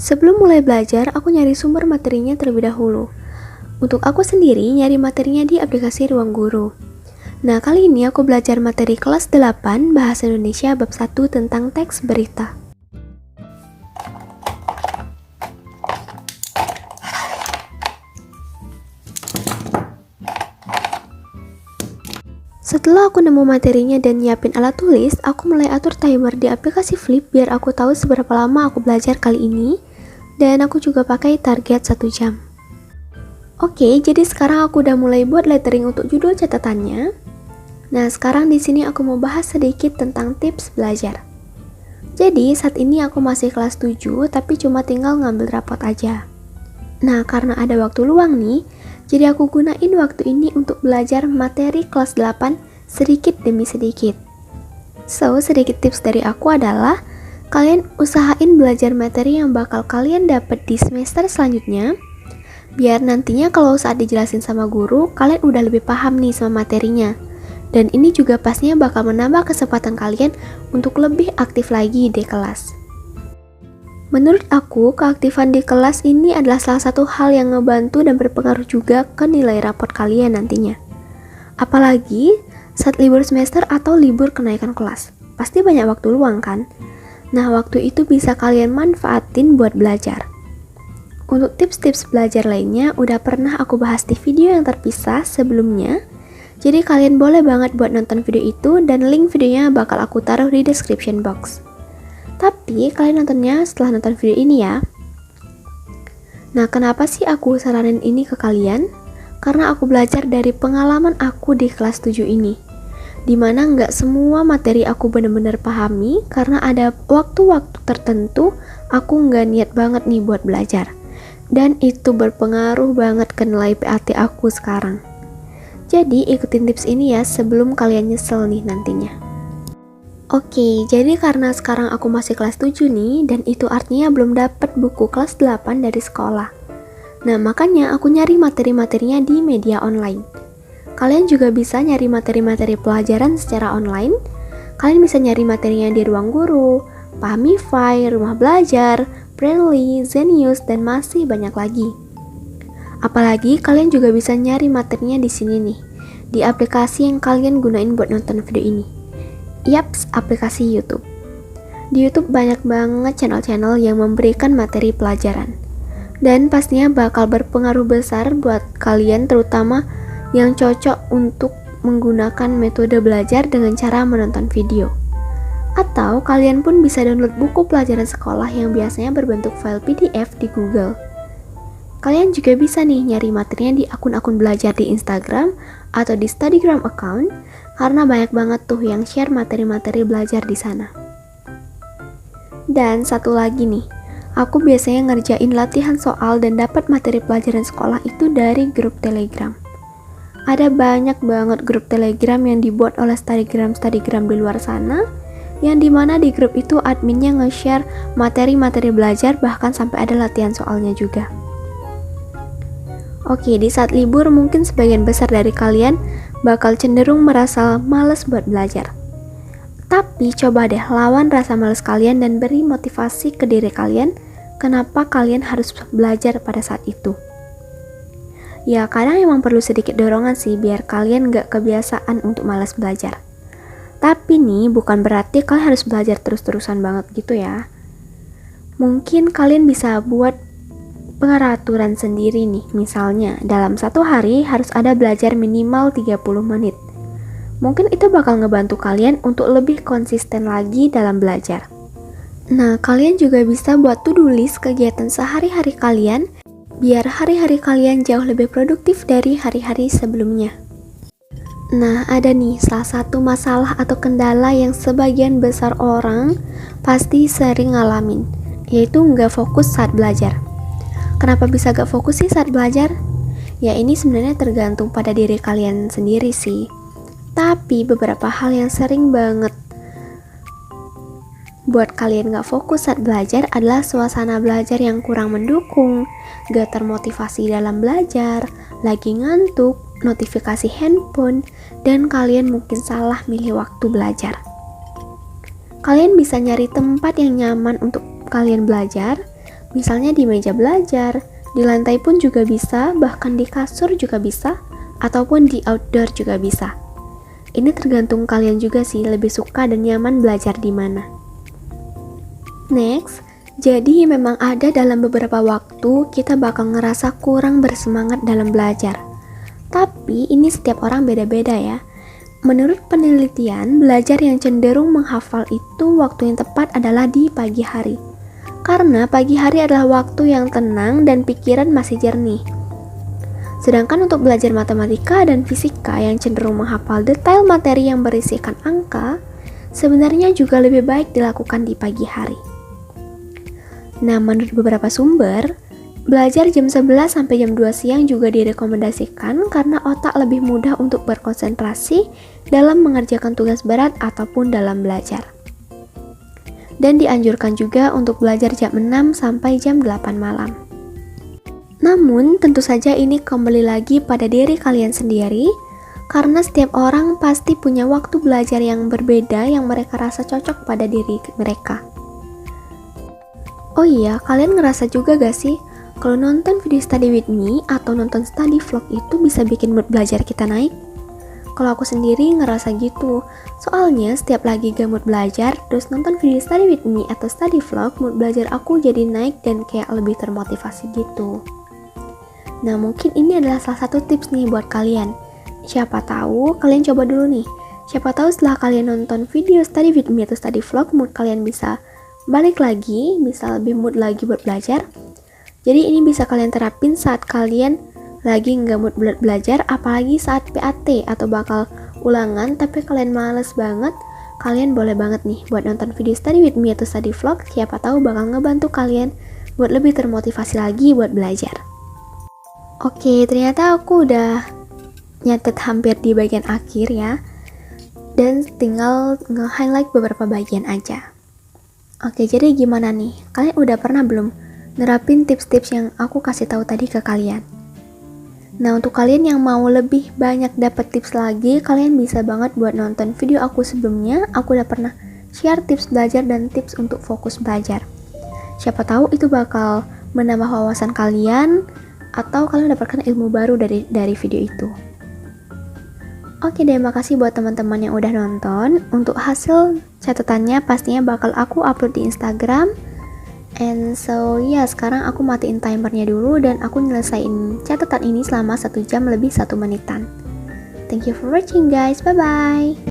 Sebelum mulai belajar, aku nyari sumber materinya terlebih dahulu. Untuk aku sendiri, nyari materinya di aplikasi Ruang Guru. Nah, kali ini aku belajar materi kelas 8 Bahasa Indonesia bab 1 tentang teks berita. Setelah aku nemu materinya dan nyiapin alat tulis, aku mulai atur timer di aplikasi Flip biar aku tahu seberapa lama aku belajar kali ini, dan aku juga pakai target 1 jam. Oke, jadi sekarang aku udah mulai buat lettering untuk judul catatannya. Nah, sekarang di sini aku mau bahas sedikit tentang tips belajar. Jadi, saat ini aku masih kelas 7, tapi cuma tinggal ngambil rapot aja. Nah, karena ada waktu luang nih, jadi aku gunain waktu ini untuk belajar materi kelas 8 sedikit demi sedikit. So, sedikit tips dari aku adalah, kalian usahain belajar materi yang bakal kalian dapat di semester selanjutnya, biar nantinya kalau saat dijelasin sama guru, kalian udah lebih paham nih sama materinya. Dan ini juga pastinya bakal menambah kesempatan kalian untuk lebih aktif lagi di kelas. Menurut aku, keaktifan di kelas ini adalah salah satu hal yang ngebantu dan berpengaruh juga ke nilai raport kalian nantinya. Apalagi saat libur semester atau libur kenaikan kelas. Pasti banyak waktu luang kan? Nah, waktu itu bisa kalian manfaatin buat belajar. Untuk tips-tips belajar lainnya udah pernah aku bahas di video yang terpisah sebelumnya. Jadi kalian boleh banget buat nonton video itu dan link videonya bakal aku taruh di description box. Tapi kalian nontonnya setelah nonton video ini ya. Nah, kenapa sih aku saranin ini ke kalian? Karena aku belajar dari pengalaman aku di kelas 7 ini. Dimana nggak semua materi aku bener-bener pahami karena ada waktu-waktu tertentu aku nggak niat banget nih buat belajar. Dan itu berpengaruh banget ke nilai PAT aku sekarang. Jadi ikutin tips ini ya sebelum kalian nyesel nih nantinya. Oke, jadi karena sekarang aku masih kelas 7 nih, dan itu artinya belum dapat buku kelas 8 dari sekolah. Nah, makanya aku nyari materi-materinya di media online. Kalian juga bisa nyari materi-materi pelajaran secara online. Kalian bisa nyari materinya di Ruang Guru, Pahmify, Rumah Belajar, Brainly, Zenius, dan masih banyak lagi. Apalagi kalian juga bisa nyari materinya di sini nih, di aplikasi yang kalian gunain buat nonton video ini. Yaps, aplikasi YouTube. Di YouTube banyak banget channel-channel yang memberikan materi pelajaran. Dan pastinya bakal berpengaruh besar buat kalian, terutama yang cocok untuk menggunakan metode belajar dengan cara menonton video. Atau kalian pun bisa download buku pelajaran sekolah yang biasanya berbentuk file PDF di Google. Kalian juga bisa nih nyari materinya di akun-akun belajar di Instagram atau di Studygram account, karena banyak banget tuh yang share materi-materi belajar di sana. Dan satu lagi nih, aku biasanya ngerjain latihan soal dan dapat materi pelajaran sekolah itu dari grup Telegram. Ada banyak banget grup Telegram yang dibuat oleh Studygram di luar sana, yang dimana di grup itu adminnya nge-share materi-materi belajar, bahkan sampai ada latihan soalnya juga. Oke, di saat libur mungkin sebagian besar dari kalian bakal cenderung merasa malas buat belajar. Tapi coba deh lawan rasa malas kalian dan beri motivasi ke diri kalian kenapa kalian harus belajar pada saat itu. Ya, kadang emang perlu sedikit dorongan sih biar kalian gak kebiasaan untuk malas belajar. Tapi nih bukan berarti kalian harus belajar terus-terusan banget gitu ya. Mungkin kalian bisa buat peraturan sendiri nih, misalnya dalam satu hari harus ada belajar minimal 30 menit. Mungkin itu bakal ngebantu kalian untuk lebih konsisten lagi dalam belajar. Nah, kalian juga bisa buat to-do list kegiatan sehari-hari kalian, biar hari-hari kalian jauh lebih produktif dari hari-hari sebelumnya. Nah, ada nih salah satu masalah atau kendala yang sebagian besar orang pasti sering ngalamin, yaitu nggak fokus saat belajar. Kenapa bisa gak fokus sih saat belajar? Ya ini sebenarnya tergantung pada diri kalian sendiri sih. Tapi beberapa hal yang sering banget buat kalian gak fokus saat belajar adalah suasana belajar yang kurang mendukung, gak termotivasi dalam belajar, lagi ngantuk, notifikasi handphone, dan kalian mungkin salah milih waktu belajar. Kalian bisa nyari tempat yang nyaman untuk kalian belajar. Misalnya di meja belajar, di lantai pun juga bisa, bahkan di kasur juga bisa, ataupun di outdoor juga bisa. Ini tergantung kalian juga sih, lebih suka dan nyaman belajar di mana. Next, jadi memang ada dalam beberapa waktu kita bakal ngerasa kurang bersemangat dalam belajar. Tapi ini setiap orang beda-beda ya. Menurut penelitian, belajar yang cenderung menghafal itu waktu yang tepat adalah di pagi hari. Karena pagi hari adalah waktu yang tenang dan pikiran masih jernih. Sedangkan untuk belajar matematika dan fisika yang cenderung menghafal detail materi yang berisikan angka, sebenarnya juga lebih baik dilakukan di pagi hari. Nah, menurut beberapa sumber, belajar jam 11 sampai jam 2 siang juga direkomendasikan karena otak lebih mudah untuk berkonsentrasi dalam mengerjakan tugas berat ataupun dalam belajar. Dan dianjurkan juga untuk belajar jam 6 sampai jam 8 malam. Namun, tentu saja ini kembali lagi pada diri kalian sendiri, karena setiap orang pasti punya waktu belajar yang berbeda yang mereka rasa cocok pada diri mereka. Oh iya, kalian ngerasa juga gak sih, kalau nonton video study with me atau nonton study vlog itu bisa bikin mood belajar kita naik? Kalau aku sendiri ngerasa gitu, soalnya setiap lagi gak mood belajar, terus nonton video study with me atau study vlog, mood belajar aku jadi naik dan kayak lebih termotivasi gitu. Nah, mungkin ini adalah salah satu tips nih buat kalian. Siapa tahu kalian coba dulu nih. Siapa tahu setelah kalian nonton video study with me atau study vlog, mood kalian bisa balik lagi, bisa lebih mood lagi buat belajar. Jadi ini bisa kalian terapin saat kalian lagi nggak mood belajar, apalagi saat PAT atau bakal ulangan tapi kalian males banget. Kalian boleh banget nih buat nonton video study with me atau study vlog, siapa tahu bakal ngebantu kalian buat lebih termotivasi lagi buat belajar. Oke, ternyata aku udah nyatet hampir di bagian akhir ya, dan tinggal nge-highlight beberapa bagian aja. Oke, jadi gimana nih? Kalian udah pernah belum nerapin tips-tips yang aku kasih tahu tadi ke kalian? Nah, untuk kalian yang mau lebih banyak dapat tips lagi, kalian bisa banget buat nonton video aku sebelumnya. Aku udah pernah share tips belajar dan tips untuk fokus belajar. Siapa tahu itu bakal menambah wawasan kalian, atau kalian mendapatkan ilmu baru dari video itu. Oke deh, makasih buat teman-teman yang udah nonton. Untuk hasil catatannya pastinya bakal aku upload di Instagram. And so ya, sekarang aku matiin timernya dulu dan aku nyelesain catatan ini selama 1 jam lebih 1 menitan. Thank you for watching guys, bye bye.